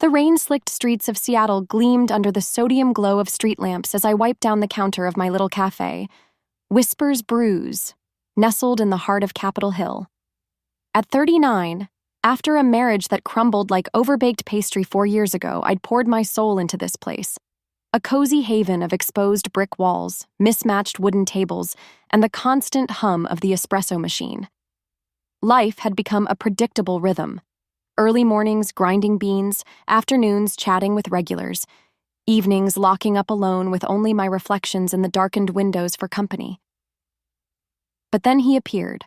The rain-slicked streets of Seattle gleamed under the sodium glow of street lamps as I wiped down the counter of my little café. Whispers Brews, nestled in the heart of Capitol Hill. At 39, after a marriage that crumbled like overbaked pastry 4 years ago, I'd poured my soul into this place. A cozy haven of exposed brick walls, mismatched wooden tables, and the constant hum of the espresso machine. Life had become a predictable rhythm. Early mornings grinding beans, afternoons chatting with regulars, evenings locking up alone with only my reflections in the darkened windows for company. But then he appeared,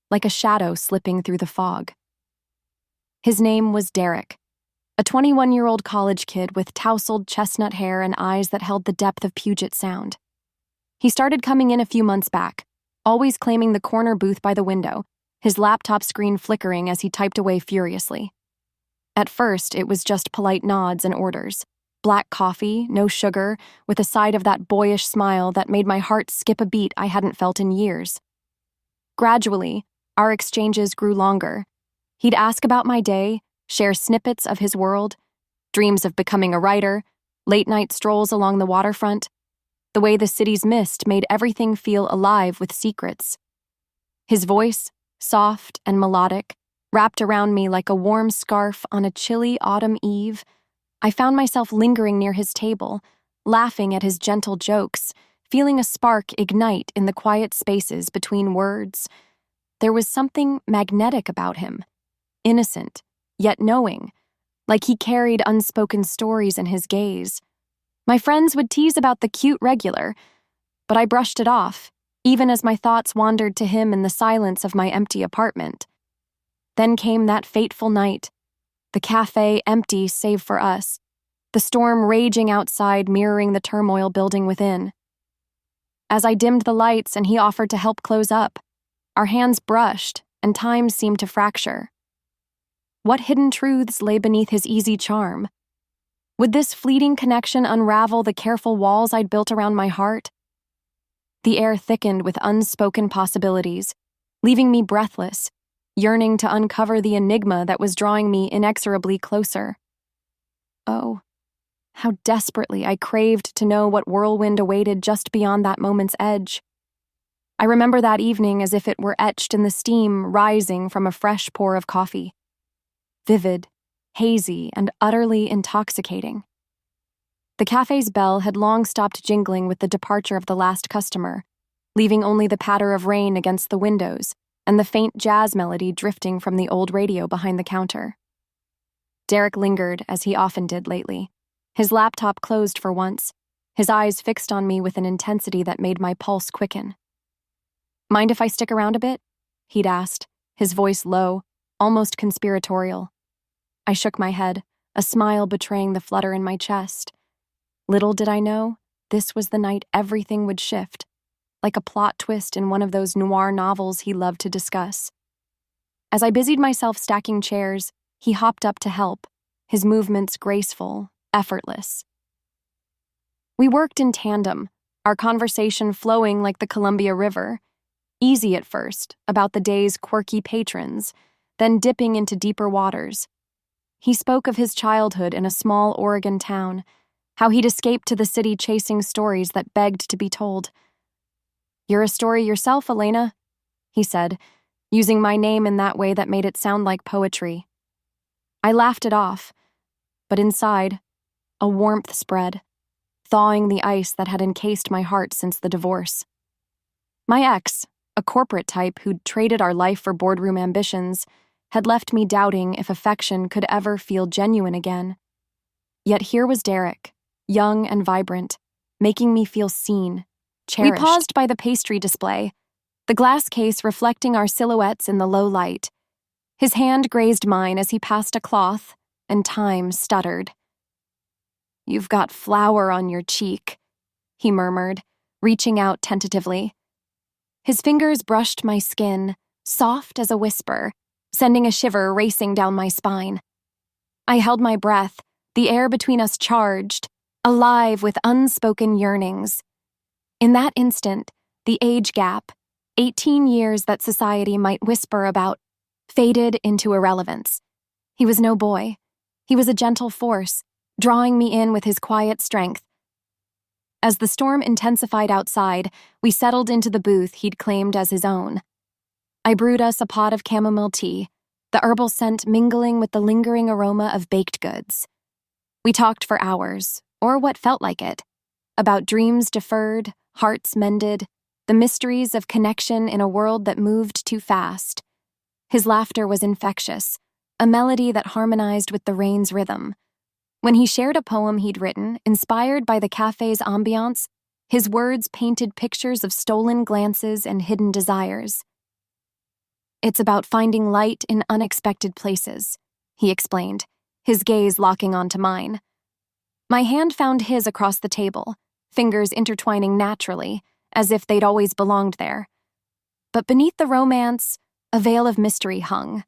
like a shadow slipping through the fog. His name was Derek, a 21-year-old college kid with tousled chestnut hair and eyes that held the depth of Puget Sound. He started coming in a few months back, always claiming the corner booth by the window, his laptop screen flickering as he typed away furiously. At first, it was just polite nods and orders. Black coffee, no sugar, with a side of that boyish smile that made my heart skip a beat I hadn't felt in years. Gradually, our exchanges grew longer. He'd ask about my day, share snippets of his world, dreams of becoming a writer, late-night strolls along the waterfront. The way the city's mist made everything feel alive with secrets. His voice, soft and melodic, wrapped around me like a warm scarf on a chilly autumn eve. I found myself lingering near his table, laughing at his gentle jokes, feeling a spark ignite in the quiet spaces between words. There was something magnetic about him, innocent, yet knowing, like he carried unspoken stories in his gaze. My friends would tease about the cute regular, but I brushed it off, even as my thoughts wandered to him in the silence of my empty apartment. Then came that fateful night, the cafe empty save for us, the storm raging outside mirroring the turmoil building within. As I dimmed the lights and he offered to help close up, our hands brushed and time seemed to fracture. What hidden truths lay beneath his easy charm? Would this fleeting connection unravel the careful walls I'd built around my heart? The air thickened with unspoken possibilities, leaving me breathless, yearning to uncover the enigma that was drawing me inexorably closer. Oh, how desperately I craved to know what whirlwind awaited just beyond that moment's edge. I remember that evening as if it were etched in the steam rising from a fresh pour of coffee. Vivid, hazy, and utterly intoxicating. The cafe's bell had long stopped jingling with the departure of the last customer, leaving only the patter of rain against the windows and the faint jazz melody drifting from the old radio behind the counter. Derek lingered, as he often did lately. His laptop closed for once, his eyes fixed on me with an intensity that made my pulse quicken. "Mind if I stick around a bit?" he'd asked, his voice low, almost conspiratorial. I shook my head, a smile betraying the flutter in my chest. Little did I know, this was the night everything would shift, like a plot twist in one of those noir novels he loved to discuss. As I busied myself stacking chairs, he hopped up to help, his movements graceful, effortless. We worked in tandem, our conversation flowing like the Columbia River, easy at first, about the day's quirky patrons, then dipping into deeper waters. He spoke of his childhood in a small Oregon town, how he'd escaped to the city chasing stories that begged to be told. "You're a story yourself, Elena," he said, using my name in that way that made it sound like poetry. I laughed it off, but inside, a warmth spread, thawing the ice that had encased my heart since the divorce. My ex, a corporate type who'd traded our life for boardroom ambitions, had left me doubting if affection could ever feel genuine again. Yet here was Derek, young and vibrant, making me feel seen, cherished. We paused by the pastry display, the glass case reflecting our silhouettes in the low light. His hand grazed mine as he passed a cloth, and time stuttered. "You've got flour on your cheek," he murmured, reaching out tentatively. His fingers brushed my skin, soft as a whisper, sending a shiver racing down my spine. I held my breath, the air between us charged, alive with unspoken yearnings. In that instant, the age gap, 18 years that society might whisper about, faded into irrelevance. He was no boy. He was a gentle force, drawing me in with his quiet strength. As the storm intensified outside, we settled into the booth he'd claimed as his own. I brewed us a pot of chamomile tea, the herbal scent mingling with the lingering aroma of baked goods. We talked for hours, or what felt like it, about dreams deferred, hearts mended, the mysteries of connection in a world that moved too fast. His laughter was infectious, a melody that harmonized with the rain's rhythm. When he shared a poem he'd written, inspired by the cafe's ambiance, his words painted pictures of stolen glances and hidden desires. "It's about finding light in unexpected places," he explained, his gaze locking onto mine. My hand found his across the table, fingers intertwining naturally, as if they'd always belonged there. But beneath the romance, a veil of mystery hung.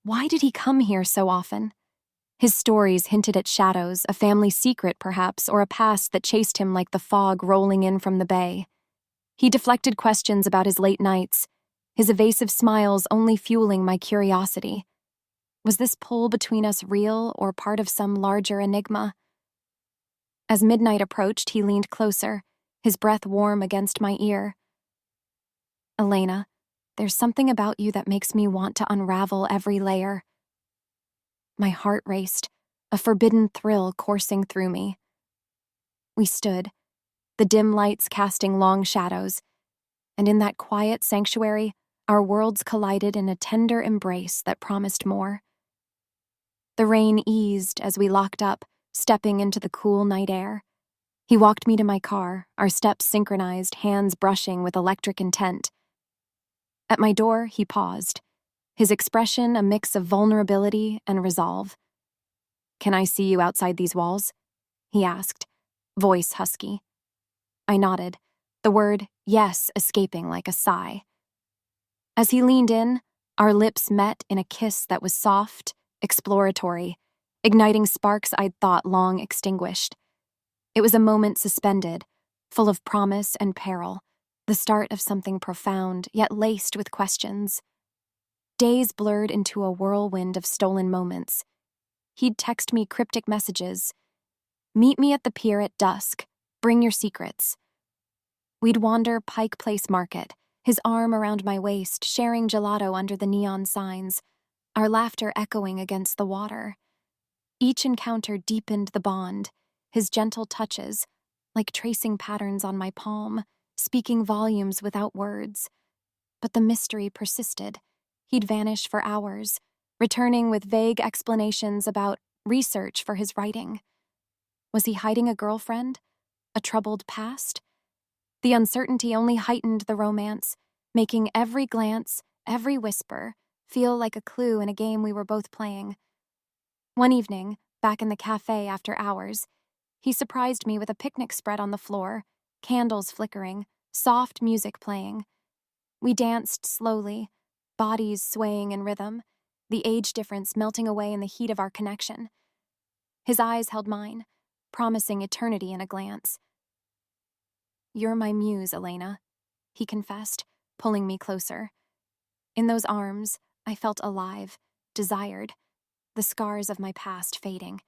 Why did he come here so often? His stories hinted at shadows, a family secret perhaps, or a past that chased him like the fog rolling in from the bay. He deflected questions about his late nights, his evasive smiles only fueling my curiosity. Was this pull between us real or part of some larger enigma? As midnight approached, he leaned closer, his breath warm against my ear. "Elena, there's something about you that makes me want to unravel every layer." My heart raced, a forbidden thrill coursing through me. We stood, the dim lights casting long shadows, and in that quiet sanctuary, our worlds collided in a tender embrace that promised more. The rain eased as we locked up, stepping into the cool night air. He walked me to my car, our steps synchronized, hands brushing with electric intent. At my door, he paused, his expression a mix of vulnerability and resolve. "Can I see you outside these walls?" he asked, voice husky. I nodded, the word yes escaping like a sigh. As he leaned in, our lips met in a kiss that was soft, exploratory, igniting sparks I'd thought long extinguished. It was a moment suspended, full of promise and peril, the start of something profound, yet laced with questions. Days blurred into a whirlwind of stolen moments. He'd text me cryptic messages. "Meet me at the pier at dusk. Bring your secrets." We'd wander Pike Place Market, his arm around my waist, sharing gelato under the neon signs, our laughter echoing against the water. Each encounter deepened the bond, his gentle touches, like tracing patterns on my palm, speaking volumes without words. But the mystery persisted. He'd vanish for hours, returning with vague explanations about research for his writing. Was he hiding a girlfriend? A troubled past? The uncertainty only heightened the romance, making every glance, every whisper, feel like a clue in a game we were both playing. One evening, back in the cafe after hours, he surprised me with a picnic spread on the floor, candles flickering, soft music playing. We danced slowly, bodies swaying in rhythm, the age difference melting away in the heat of our connection. His eyes held mine, promising eternity in a glance. "You're my muse, Elena," he confessed, pulling me closer. In those arms, I felt alive, desired, the scars of my past fading.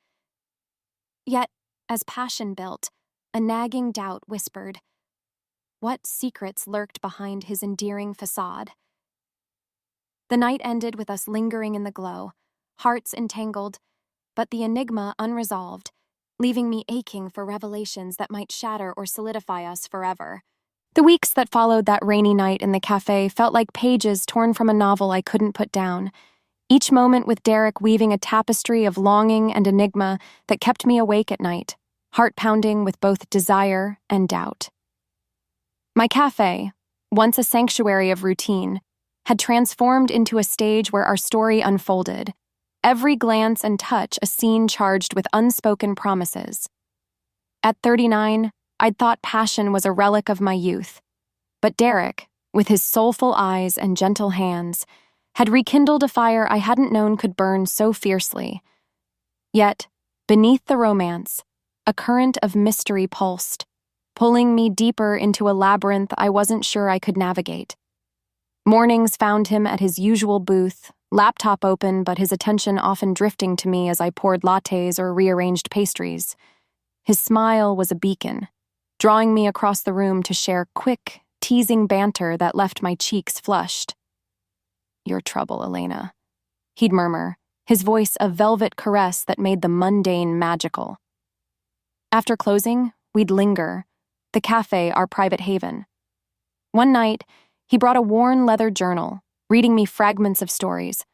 Yet, as passion built, a nagging doubt whispered, what secrets lurked behind his endearing facade? The night ended with us lingering in the glow, hearts entangled, but the enigma unresolved, leaving me aching for revelations that might shatter or solidify us forever. The weeks that followed that rainy night in the cafe felt like pages torn from a novel I couldn't put down, each moment with Derek weaving a tapestry of longing and enigma that kept me awake at night, heart-pounding with both desire and doubt. My cafe, once a sanctuary of routine, had transformed into a stage where our story unfolded, every glance and touch a scene charged with unspoken promises. At 39, I'd thought passion was a relic of my youth, but Derek, with his soulful eyes and gentle hands, had rekindled a fire I hadn't known could burn so fiercely. Yet, beneath the romance, a current of mystery pulsed, pulling me deeper into a labyrinth I wasn't sure I could navigate. Mornings found him at his usual booth, laptop open but his attention often drifting to me as I poured lattes or rearranged pastries. His smile was a beacon, drawing me across the room to share quick, teasing banter that left my cheeks flushed. "Your trouble, Elena," he'd murmur, his voice a velvet caress that made the mundane magical. After closing, we'd linger, the cafe our private haven. One night, he brought a worn leather journal, reading me fragments of stories,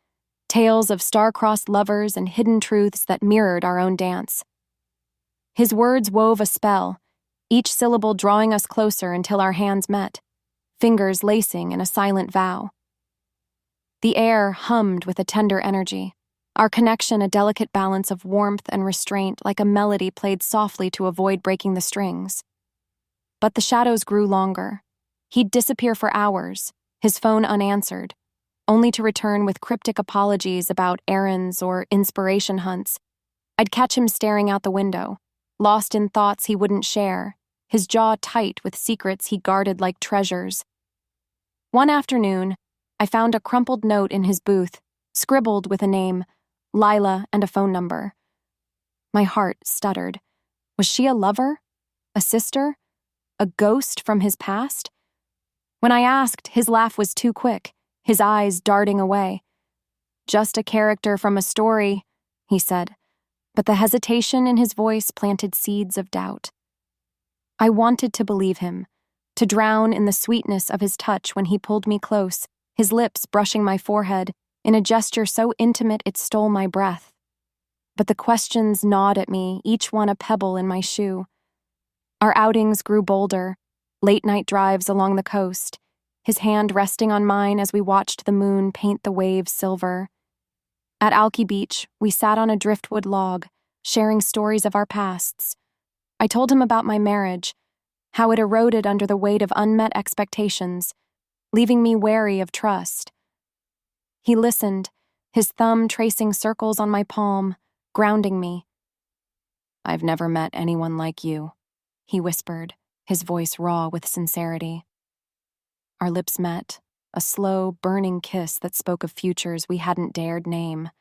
tales of star-crossed lovers and hidden truths that mirrored our own dance. His words wove a spell, each syllable drawing us closer until our hands met, fingers lacing in a silent vow. The air hummed with a tender energy, our connection a delicate balance of warmth and restraint like a melody played softly to avoid breaking the strings. But the shadows grew longer. He'd disappear for hours, his phone unanswered, only to return with cryptic apologies about errands or inspiration hunts. I'd catch him staring out the window, lost in thoughts he wouldn't share, his jaw tight with secrets he guarded like treasures. One afternoon, I found a crumpled note in his booth, scribbled with a name, Lila, and a phone number. My heart stuttered. Was she a lover? A sister? A ghost from his past? When I asked, his laugh was too quick, his eyes darting away. "Just a character from a story," he said, but the hesitation in his voice planted seeds of doubt. I wanted to believe him, to drown in the sweetness of his touch when he pulled me close, his lips brushing my forehead, in a gesture so intimate it stole my breath. But the questions gnawed at me, each one a pebble in my shoe. Our outings grew bolder, late-night drives along the coast, his hand resting on mine as we watched the moon paint the waves silver. At Alki Beach, we sat on a driftwood log, sharing stories of our pasts. I told him about my marriage, how it eroded under the weight of unmet expectations, leaving me wary of trust. He listened, his thumb tracing circles on my palm, grounding me. "I've never met anyone like you," he whispered, his voice raw with sincerity. Our lips met, a slow, burning kiss that spoke of futures we hadn't dared name.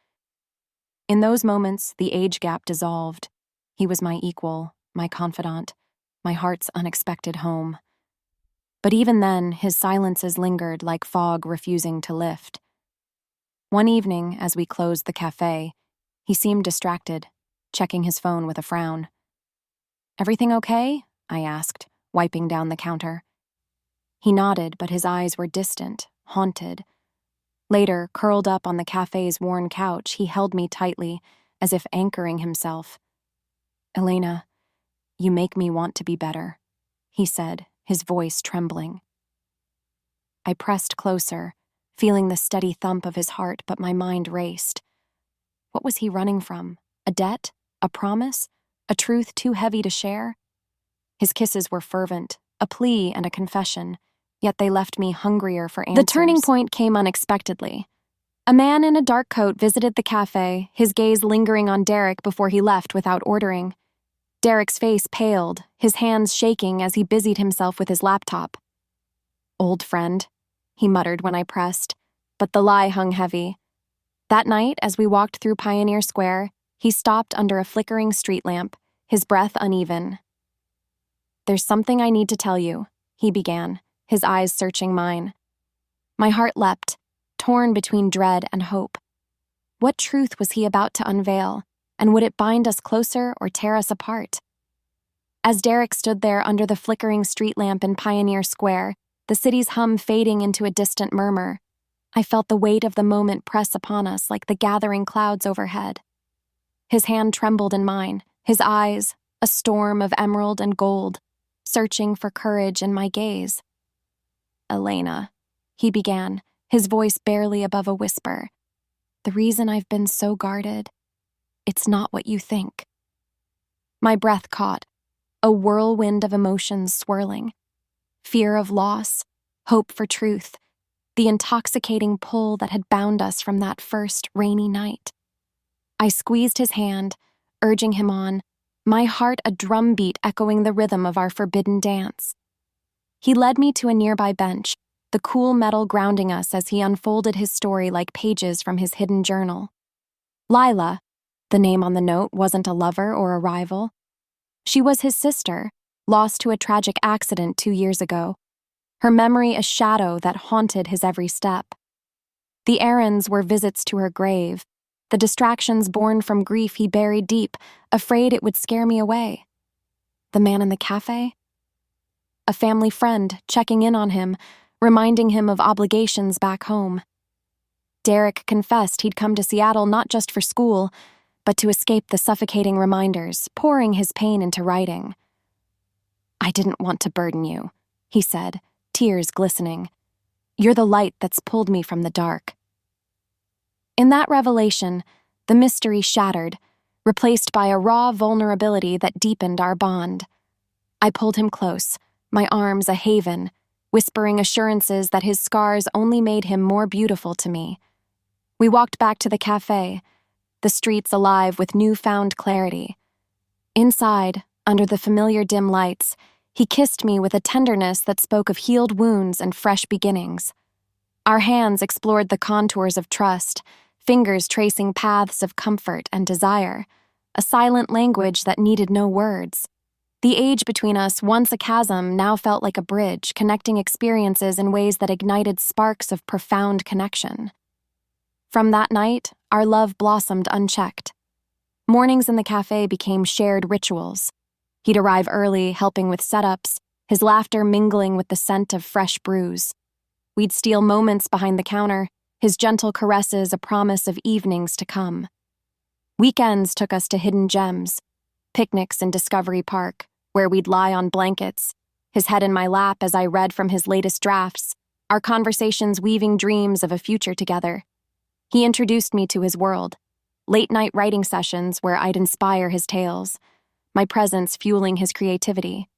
In those moments, the age gap dissolved. He was my equal, my confidant, my heart's unexpected home. But even then, his silences lingered like fog refusing to lift. One evening, as we closed the cafe, he seemed distracted, checking his phone with a frown. "Everything okay?" I asked, wiping down the counter. He nodded, but his eyes were distant, haunted. Later, curled up on the cafe's worn couch, he held me tightly, as if anchoring himself. "Elena, you make me want to be better," he said, his voice trembling. I pressed closer, feeling the steady thump of his heart, but my mind raced. What was he running from? A debt? A promise? A truth too heavy to share? His kisses were fervent, a plea and a confession, yet they left me hungrier for answers. The turning point came unexpectedly. A man in a dark coat visited the cafe, his gaze lingering on Derek before he left without ordering. Derek's face paled, his hands shaking as he busied himself with his laptop. "Old friend," he muttered when I pressed, but the lie hung heavy. That night, as we walked through Pioneer Square, he stopped under a flickering street lamp, his breath uneven. "There's something I need to tell you," he began, his eyes searching mine. My heart leapt, torn between dread and hope. What truth was he about to unveil, and would it bind us closer or tear us apart? As Derek stood there under the flickering street lamp in Pioneer Square, the city's hum fading into a distant murmur, I felt the weight of the moment press upon us like the gathering clouds overhead. His hand trembled in mine, his eyes, a storm of emerald and gold, searching for courage in my gaze. "Elena," he began, his voice barely above a whisper, "the reason I've been so guarded, it's not what you think." My breath caught, a whirlwind of emotions swirling. Fear of loss, hope for truth, the intoxicating pull that had bound us from that first rainy night. I squeezed his hand, urging him on, my heart a drumbeat echoing the rhythm of our forbidden dance. He led me to a nearby bench, the cool metal grounding us as he unfolded his story like pages from his hidden journal. Lila, the name on the note, wasn't a lover or a rival. She was his sister, lost to a tragic accident 2 years ago, her memory a shadow that haunted his every step. The errands were visits to her grave, the distractions born from grief he buried deep, afraid it would scare me away. The man in the cafe? A family friend checking in on him, reminding him of obligations back home. Derek confessed he'd come to Seattle not just for school, but to escape the suffocating reminders, pouring his pain into writing. "I didn't want to burden you," he said, tears glistening. "You're the light that's pulled me from the dark." In that revelation, the mystery shattered, replaced by a raw vulnerability that deepened our bond. I pulled him close, my arms a haven, whispering assurances that his scars only made him more beautiful to me. We walked back to the cafe, the streets alive with newfound clarity. Inside, under the familiar dim lights, he kissed me with a tenderness that spoke of healed wounds and fresh beginnings. Our hands explored the contours of trust, fingers tracing paths of comfort and desire, a silent language that needed no words. The age between us, once a chasm, now felt like a bridge, connecting experiences in ways that ignited sparks of profound connection. From that night, our love blossomed unchecked. Mornings in the cafe became shared rituals. He'd arrive early, helping with setups, his laughter mingling with the scent of fresh brews. We'd steal moments behind the counter, his gentle caresses a promise of evenings to come. Weekends took us to hidden gems, picnics in Discovery Park, where we'd lie on blankets, his head in my lap as I read from his latest drafts, our conversations weaving dreams of a future together. He introduced me to his world, late-night writing sessions where I'd inspire his tales, my presence fueling his creativity.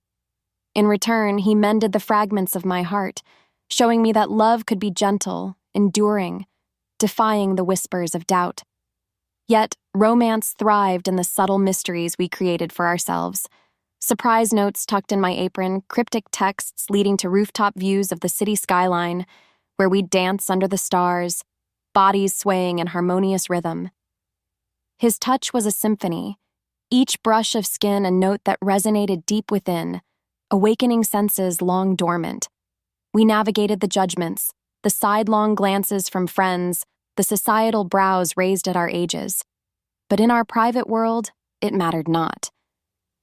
In return, he mended the fragments of my heart, showing me that love could be gentle, enduring, defying the whispers of doubt. Yet, romance thrived in the subtle mysteries we created for ourselves. Surprise notes tucked in my apron, cryptic texts leading to rooftop views of the city skyline, where we'd dance under the stars, bodies swaying in harmonious rhythm. His touch was a symphony, each brush of skin a note that resonated deep within, awakening senses long dormant. We navigated the judgments, the sidelong glances from friends, the societal brows raised at our ages. But in our private world, it mattered not.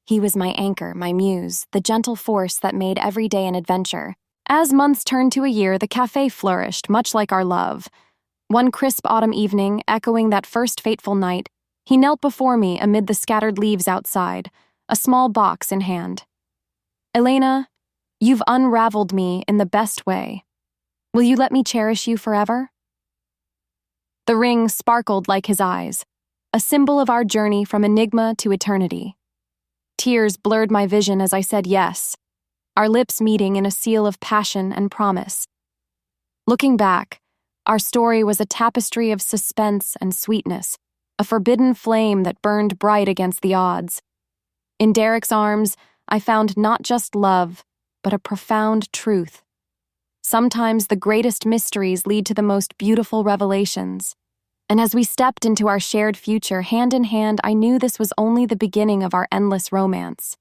He was my anchor, my muse, the gentle force that made every day an adventure. As months turned to a year, the cafe flourished, much like our love. One crisp autumn evening, echoing that first fateful night, he knelt before me amid the scattered leaves outside, a small box in hand. "Elena, you've unraveled me in the best way. Will you let me cherish you forever?" The ring sparkled like his eyes, a symbol of our journey from enigma to eternity. Tears blurred my vision as I said yes, our lips meeting in a seal of passion and promise. Looking back, our story was a tapestry of suspense and sweetness, a forbidden flame that burned bright against the odds. In Derek's arms, I found not just love, but a profound truth. Sometimes the greatest mysteries lead to the most beautiful revelations. And as we stepped into our shared future hand in hand, I knew this was only the beginning of our endless romance.